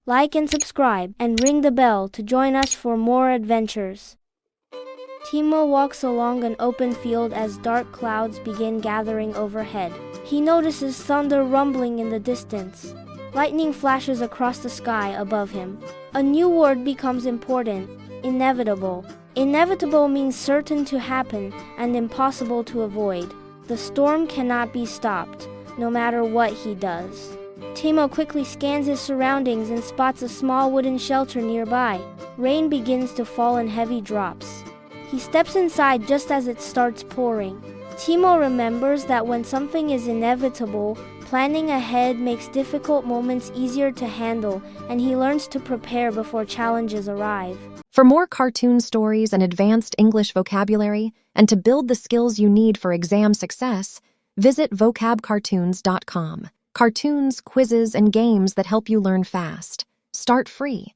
Like and subscribe, and ring the bell to join us for more adventures. Timo walks along an open field as dark clouds begin gathering overhead. He notices thunder rumbling in the distance. Lightning flashes across the sky above him. A new word becomes important: inevitable. Inevitable means certain to happen and impossible to avoid. The storm cannot be stopped, no matter what he does. Timo quickly scans his surroundings and spots a small wooden shelter nearby. Rain begins to fall in heavy drops. He steps inside just as it starts pouring. Timo remembers that when something is inevitable, planning ahead makes difficult moments easier to handle, and he learns to prepare before challenges arrive. For more cartoon stories and advanced English vocabulary, and to build the skills you need for exam success, visit vocabcartoons.com. Cartoons, quizzes, and games that help you learn fast. Start free.